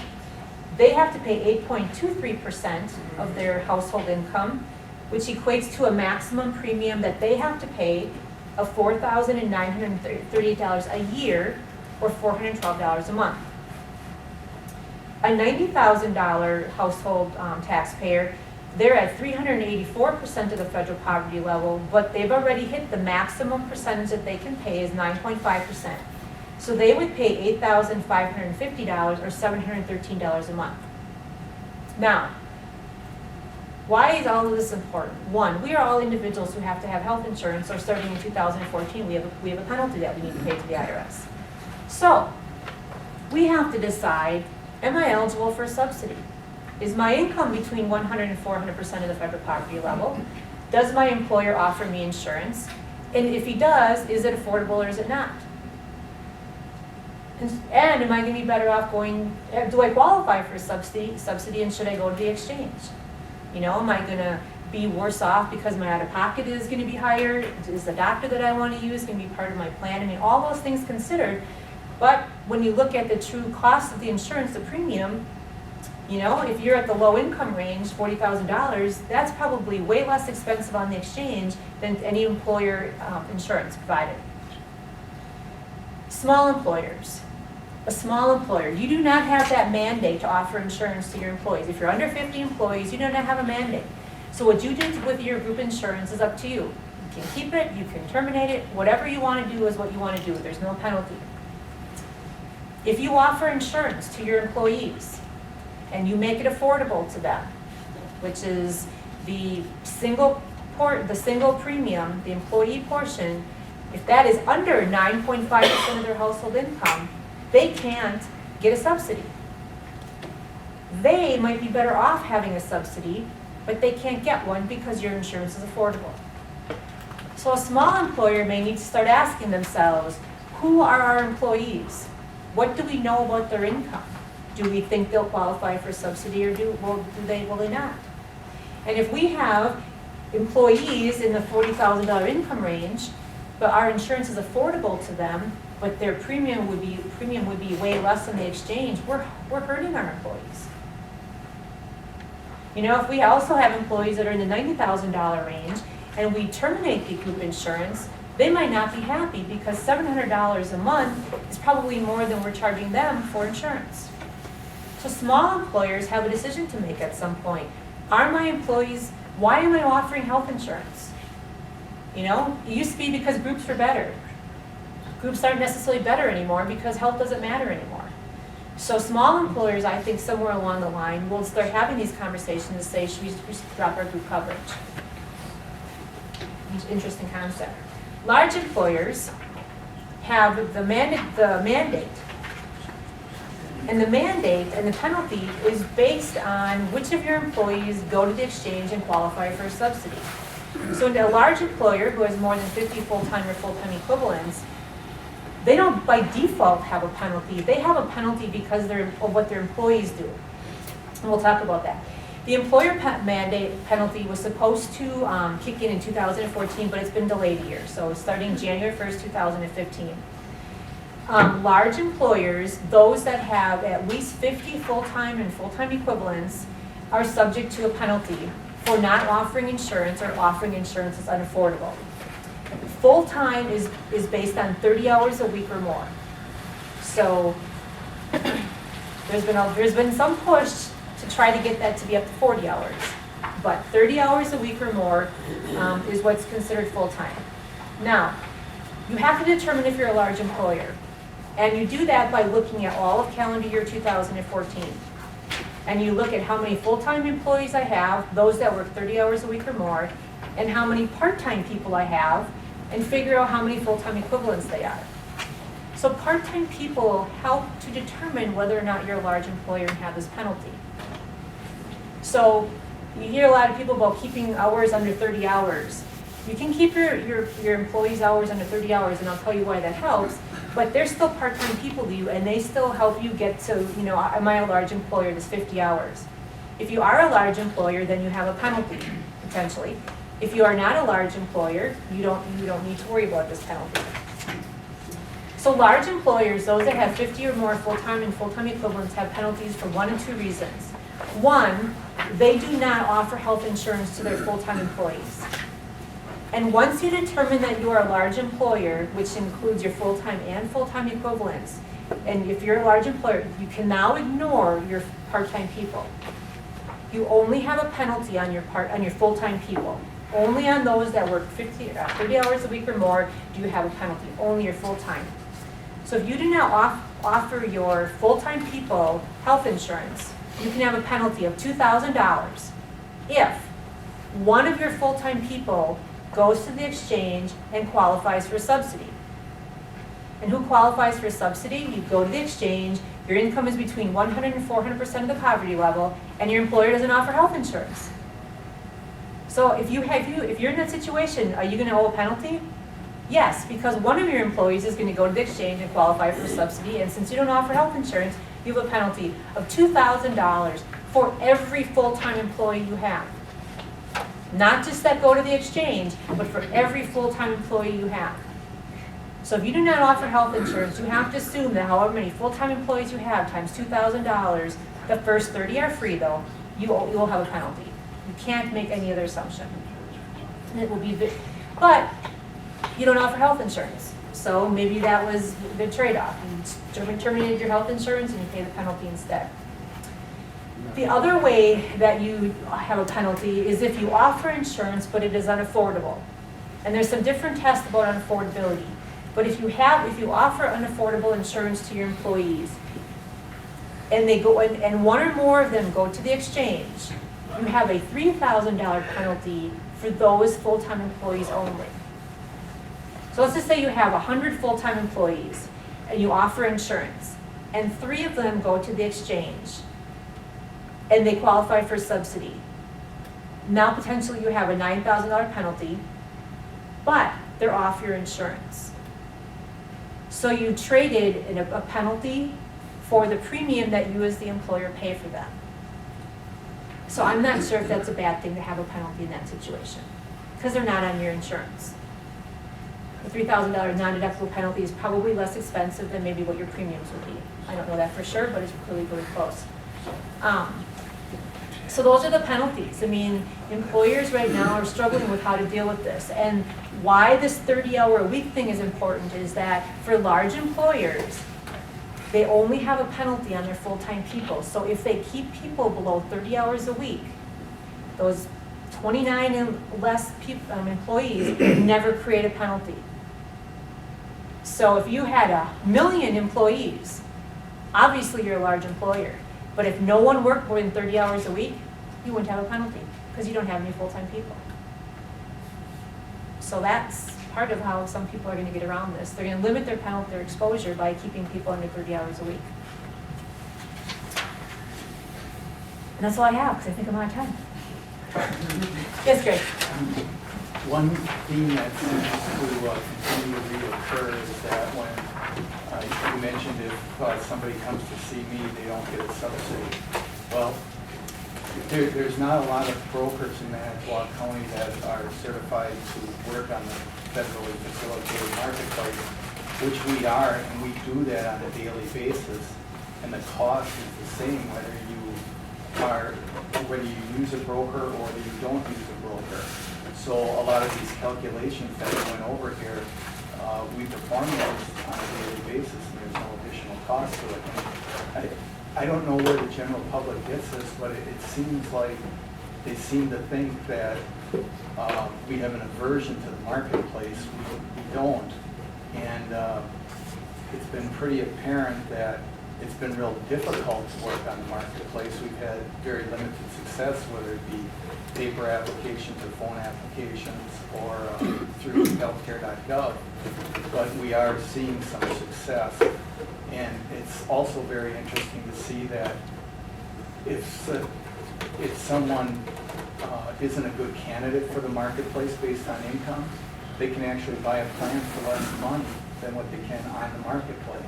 They have to pay 8.23% of their household income, which equates to a maximum premium that they have to pay of $4,938 a year or $412 a month. A $90,000 household taxpayer, they're at 384% of the federal poverty level, but they've already hit the maximum percentage that they can pay is 9.5%. So they would pay $8,550 or $713 a month. Now, why is all of this important? One, we are all individuals who have to have health insurance, or starting in 2014, we have a penalty that we need to pay to the IRS. So, we have to decide, am I eligible for a subsidy? Is my income between 100 and 400% of the federal poverty level? Does my employer offer me insurance? And if he does, is it affordable or is it not? And am I going to be better off going, do I qualify for a subsidy and should I go to the exchange? You know, am I going to be worse off because my out-of-pocket is going to be higher? Is the doctor that I want to use going to be part of my plan? I mean, all those things considered. But when you look at the true cost of the insurance, the premium, you know, if you're at the low income range, $40,000, that's probably way less expensive on the exchange than any employer insurance provided. Small employers. A small employer, you do not have that mandate to offer insurance to your employees. If you're under 50 employees, you do not have a mandate. So what you do with your group insurance is up to you. You can keep it, you can terminate it, whatever you want to do is what you want to do. There's no penalty. If you offer insurance to your employees and you make it affordable to them, which is the single premium, the employee portion, if that is under 9.5% of their household income, they can't get a subsidy. They might be better off having a subsidy, but they can't get one because your insurance is affordable. So a small employer may need to start asking themselves, who are our employees? What do we know about their income? Do we think they'll qualify for a subsidy or will they not? And if we have employees in the $40,000 income range, but our insurance is affordable to them, but their premium would be way less than the exchange, we're hurting our employees. You know, if we also have employees that are in the $90,000 range and we terminate the group insurance, they might not be happy because $700 a month is probably more than we're charging them for insurance. So small employers have a decision to make at some point. Are my employees, why am I offering health insurance? You know, it used to be because groups were better. Groups aren't necessarily better anymore because health doesn't matter anymore. So small employers, I think somewhere along the line, will start having these conversations and say, should we drop our group coverage? Interesting concept. Large employers have the mandate. And the mandate and the penalty is based on which of your employees go to the exchange and qualify for a subsidy. So a large employer who has more than 50 full-time or full-time equivalents, they don't by default have a penalty. They have a penalty because of what their employees do. And we'll talk about that. The employer mandate penalty was supposed to kick in 2014, but it's been delayed a year. So starting January 1st, 2015. Large employers, those that have at least 50 full-time and full-time equivalents, are subject to a penalty for not offering insurance or offering insurance that's unaffordable. Full-time is based on 30 hours a week or more. So there's been some push to try to get that to be up to 40 hours. But 30 hours a week or more is what's considered full-time. Now, you have to determine if you're a large employer. And you do that by looking at all of calendar year 2014. And you look at how many full-time employees I have, those that work 30 hours a week or more, and how many part-time people I have, and figure out how many full-time equivalents they are. So part-time people help to determine whether or not you're a large employer and have this penalty. So you hear a lot of people about keeping hours under 30 hours. You can keep your employees' hours under 30 hours, and I'll tell you why that helps, but they're still part-time people to you, and they still help you get to, you know, am I a large employer, this 50 hours. If you are a large employer, then you have a penalty, potentially. If you are not a large employer, you don't need to worry about this penalty. So large employers, those that have 50 or more full-time and full-time equivalents, have penalties for one of two reasons. One, they do not offer health insurance to their full-time employees. And once you determine that you are a large employer, which includes your full-time and full-time equivalents, and if you're a large employer, you can now ignore your part-time people. You only have a penalty on your full-time people. Only on those that work 30 hours a week or more do you have a penalty, only your full-time. So if you do not offer your full-time people health insurance, you can have a penalty of $2,000 if one of your full-time people goes to the exchange and qualifies for a subsidy. And who qualifies for a subsidy? You go to the exchange, your income is between 100 and 400% of the poverty level, and your employer doesn't offer health insurance. So if you're in that situation, are you going to owe a penalty? Yes, because one of your employees is going to go to the exchange and qualify for a subsidy, and since you don't offer health insurance, you have a penalty of $2,000 for every full-time employee you have. Not just that go to the exchange, but for every full-time employee you have. So if you do not offer health insurance, you have to assume that however many full-time employees you have times $2,000, the first 30 are free though, you will have a penalty. You can't make any other assumption. And it will be, but you don't offer health insurance. So maybe that was the trade-off. You terminated your health insurance and you pay the penalty instead. The other way that you have a penalty is if you offer insurance but it is unaffordable. And there's some different tests about unaffordability. But if you offer unaffordable insurance to your employees and they go and one or more of them go to the exchange, you have a $3,000 penalty for those full-time employees only. So let's just say you have 100 full-time employees and you offer insurance and 3 of them go to the exchange and they qualify for subsidy. Now potentially you have a $9,000 penalty, but they're off your insurance. So you traded a penalty for the premium that you as the employer pay for them. So I'm not sure if that's a bad thing to have a penalty in that situation, because they're not on your insurance. The $3,000 non-deductible penalty is probably less expensive than maybe what your premiums would be. I don't know that for sure, but it's really, really close. So those are the penalties. I mean, employers right now are struggling with how to deal with this. And why this 30-hour-a-week thing is important is that for large employers, they only have a penalty on their full-time people. So if they keep people below 30 hours a week, those 29 and less employees never create a penalty. So if you had 1 million employees, obviously you're a large employer. But if no one worked more than 30 hours a week, you wouldn't have a penalty because you don't have any full-time people. So that's part of how some people are going to get around this. They're going to limit their exposure by keeping people under 30 hours a week. And that's all I have because I think I'm out of time. Yes, Greg. One theme that seems to continue to reoccur is that when you mentioned if somebody comes to see me, they don't get a subsidy. Well, there's not a lot of brokers in Manitowoc County that are certified to work on the federally facilitated marketplace, which we are, and we do that on a daily basis. And the cost is the same whether you use a broker or whether you don't use a broker. So a lot of these calculations that we went over here, we perform those on a daily basis, and there's no additional cost to it. And I don't know where the general public gets this, but it seems like they seem to think that we have an aversion to the marketplace. We don't. And it's been pretty apparent that it's been real difficult to work on the marketplace. We've had very limited success, whether it be paper applications or phone applications or through healthcare.gov, but we are seeing some success. And it's also very interesting to see that if someone isn't a good candidate for the marketplace based on income, they can actually buy a plan for less money than what they can on the marketplace.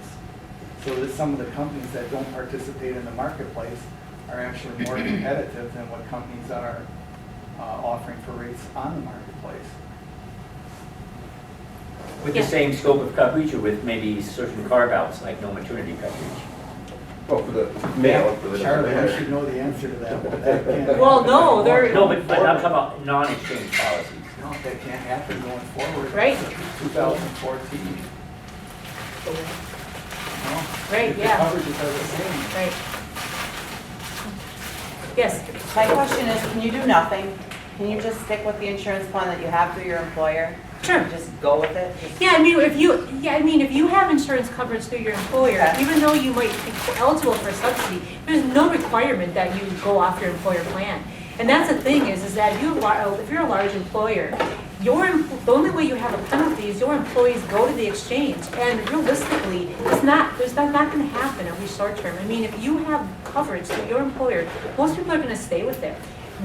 So that some of the companies that don't participate in the marketplace are actually more competitive than what companies are offering for rates on the marketplace. With the Yeah. same scope of coverage or with maybe certain carve-outs, like no maternity coverage? Well, for the male, for the Charlie, you male. should know the answer to that, but that can't. Well, no, there- No, but I'm talking about non-exchange policies. No, that can't happen going forward. Right. 2014. No. Right, If the yeah. coverages are the same. Right. Yes, My question is, can you do nothing? Can you just stick with the insurance plan that you have through your employer? sure. Just go with it? Just- Yeah, I mean, if you have insurance coverage through your employer, Okay. even though you might be eligible for subsidy, there's no requirement that you go off your employer plan. And that's the thing is that if you're a large employer, the only way you have a penalty is your employees go to the exchange. And realistically, there's not going to happen at least short term. I mean, if you have coverage through your employer, most people are going to stay with it.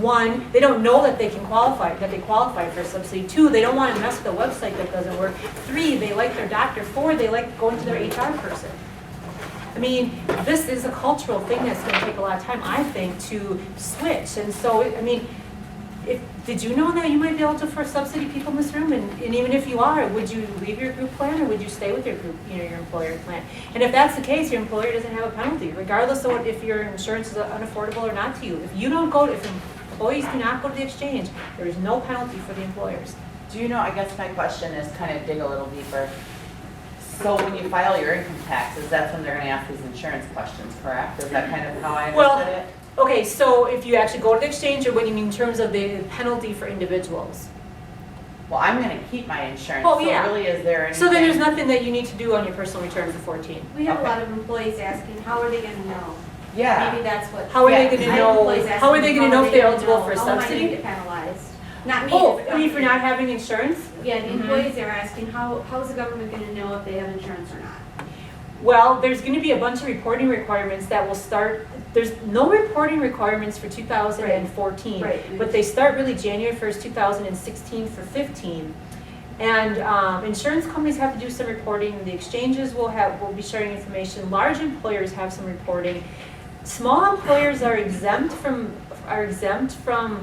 One, they don't know that they qualify for a subsidy. Two, they don't want to mess with a website that doesn't work. Three, they like their doctor. Four, they like going to their HR person. I mean, this is a cultural thing that's going to take a lot of time, I think, to switch. And so, I mean, did you know that you might be eligible for a subsidy, people in this room? And even if you are, would you leave your group plan or would you stay with your group, your employer plan? And if that's the case, your employer doesn't have a penalty, regardless of if your insurance is unaffordable or not to you. If employees do not go to the exchange, there is no penalty for the employers. Do you know, I guess my question is kind of dig a little deeper. So when you file your income taxes, that's when they're going to ask these insurance questions, correct? Is that kind of how I Well, understood it? Okay, so if you actually go to the exchange, or what you mean in terms of the penalty for individuals? Well, I'm going to keep my insurance. Oh, yeah. So really, is there anything? So then there's nothing that you need to do on your personal return for 14. We have a Okay. lot of employees asking, how are they gonna know? Yeah. Maybe that's what. How are they Yeah, gonna I have know, employees how are they asking, gonna know if they're gonna eligible know? for a How am I gonna subsidy? get penalized? Not me. Oh, as a I mean, for company. not having insurance? Yeah, the Mhm. employees are asking, how's the government gonna know if they have insurance or not? Well, there's gonna be a bunch of reporting requirements that will start, there's no reporting requirements for 2014. Right. But they start really January 1st, 2016 for 15. And insurance companies have to do some reporting, the exchanges will be sharing information, large employers have some reporting. Small employers are exempt from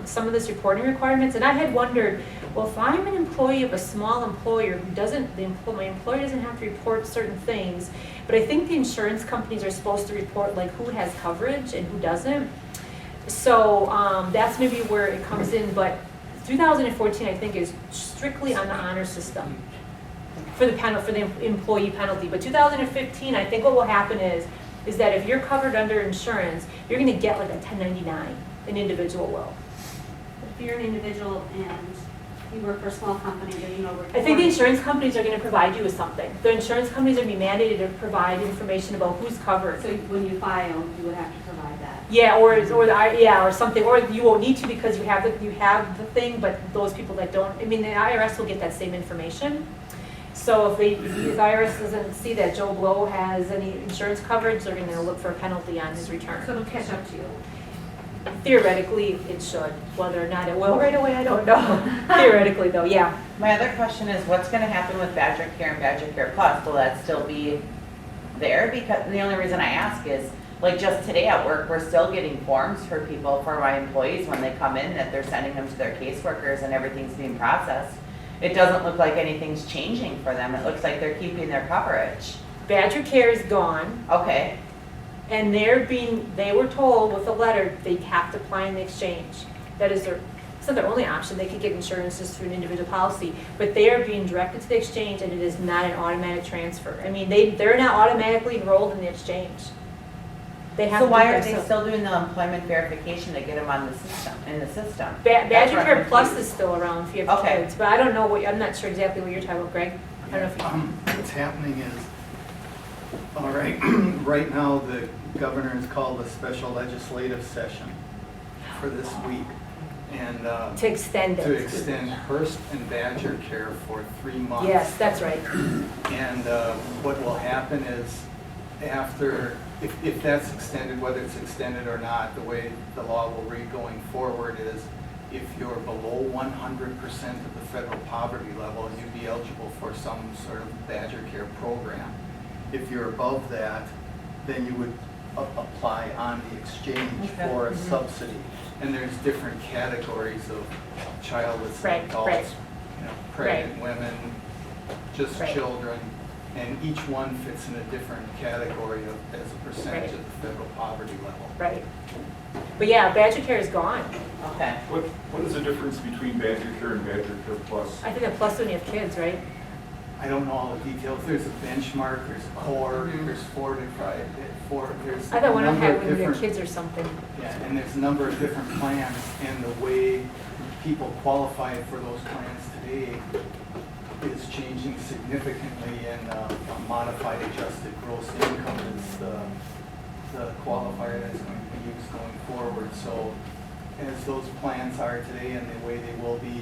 some of this reporting requirements, and I had wondered, well, if I'm an employee of a small employer who my employer doesn't have to report certain things, but I think the insurance companies are supposed to report like who has coverage and who doesn't. So that's maybe where it comes in, but 2014 I think is strictly on the honor system for the employee penalty. But 2015, I think what will happen is that if you're covered under insurance, you're going to get like a 1099. An individual will. If you're an individual and you work for a small company, then you know. I think the insurance companies are going to provide you with something. The insurance companies are going to be mandated to provide information about who's covered. So when you file, you would have to provide that. Yeah, or something, or you won't need to because you have the thing, but those people that don't, I mean, the IRS will get that same information. So if the IRS doesn't see that Joe Blow has any insurance coverage, they're going to look for a penalty on his return. So it'll catch up to you. Theoretically, it should. Whether or not it will right away, I don't know. Theoretically, though, yeah. My other question is, what's going to happen with Badger Care and Badger Care Plus? Will that still be there? Because the only reason I ask is, like just today at work, we're still getting forms for people, for my employees when they come in, that they're sending them to their caseworkers and everything's being processed. It doesn't look like anything's changing for them. It looks like they're keeping their coverage. Badger Care is gone, Okay. and they were told with a letter they have to apply in the exchange. That is it's not their only option. They could get insurance just through an individual policy, but they are being directed to the exchange, and it is not an automatic transfer. I mean, they're not automatically enrolled in the exchange. They have So to why do are that they themselves. still doing the employment verification to get them on the system, in the system? Badger That's what Care I'm Plus confused. is still around if you have Okay. kids, but I don't know I'm not sure exactly what you're talking about, Greg. I don't know if you. What's happening is, All right, right now, the governor has called a special legislative session for this week. And To extend it. to extend Hearst and Badger care for 3 months. Yes, that's right. And what will happen is after, if that's extended, whether it's extended or not, the way the law will read going forward is if you're below 100% of the federal poverty level, you'd be eligible for some sort of Badger Care program. If you're above that, then you would apply on the exchange for a subsidy. And there's different categories of childless Right, adults, right. you know, pregnant women, just Right. children, and each one fits in a different category of, as a percentage Right. of the federal poverty level. Right. But yeah, Badger Care is gone. Okay. What is the difference between Badger Care and Badger Care Plus? I think a plus when you have kids, right? I don't know all the details. There's a benchmark, there's a core, Mhm. there's there's I thought one a of them number had of when you had different, kids or something. yeah, and there's a number of different plans, and the way people qualify for those plans today is changing significantly, and a modified adjusted gross income is the qualifier that's going to be used going forward. So as those plans are today and the way they will be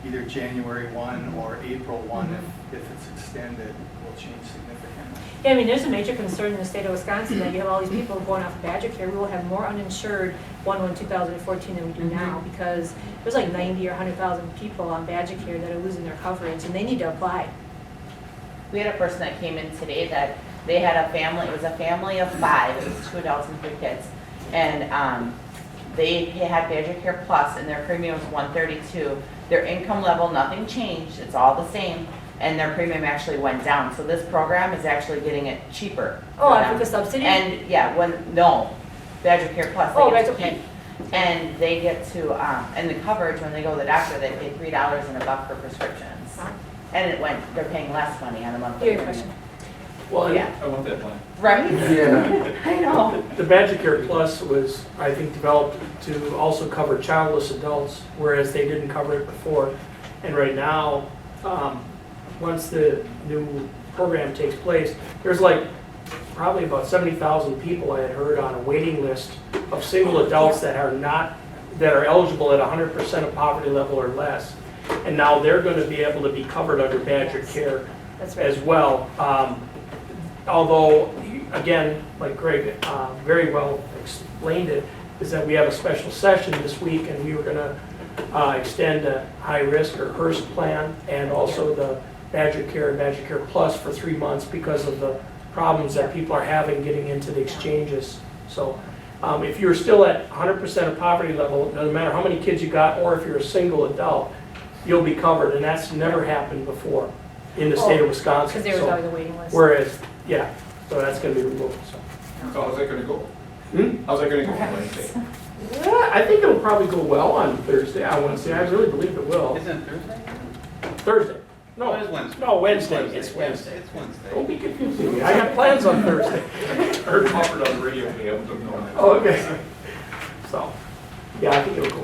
either January 1 or April 1, if it's extended, will change significantly. Yeah, I mean, there's a major concern in the state of Wisconsin that you have all these people going off of Badger Care. We will have more uninsured 1/1/2014 than we do now because there's like 90 or 100,000 people on Badger Care that are losing their coverage and they need to apply. We had a person that came in today that they had a family, it was a family of 5, it was 2 adults and 3 kids. And they had Badger Care Plus and their premium was $132. Their income level, nothing changed, it's all the same, and their premium actually went down. So this program is actually getting it cheaper. Oh, for I them. took a subsidy? And yeah, no, Badger Care Plus. Oh, they get that's to okay. keep. And they get to, and the coverage, when they go to the doctor, they pay $3 and a buck for prescriptions. Huh? And they're paying less money on a monthly Your premium. question. Well, Yeah. I want that plan. Right? Yeah. I know. the Badger Care Plus was, I think, developed to also cover childless adults, whereas they didn't cover it before. And right now, once the new program takes place, there's like probably about 70,000 people I had heard on a waiting list of single adults that are eligible at 100% of poverty level or less. And now they're going to be able to be covered under Badger Care That's right. as well. Although, again, like Greg very well explained it, is that we have a special session this week and we were going to extend a high risk or Hearst plan and also the Badger Care and Badger Care Plus for 3 months because of the problems that people are having getting into the exchanges. So if you're still at 100% of poverty level, no matter how many kids you got or if you're a single adult, you'll be covered, and that's never happened before in the state of Wisconsin. Because there was So- always a waiting list. Whereas, yeah, so that's gonna be removed, so. So how's that gonna go? Hmm? How's that gonna go on Wednesday? Yeah, I think it'll probably go well on Thursday, I want to say, I really believe it will. Isn't it Thursday? Thursday, no. What is Wednesday? No, Wednesday, it's Wednesday. It's Wednesday. Don't be confusing me, I got plans on Thursday. Heard offered on the radio today, I wouldn't have known that. Oh, okay. So, yeah, I think it'll go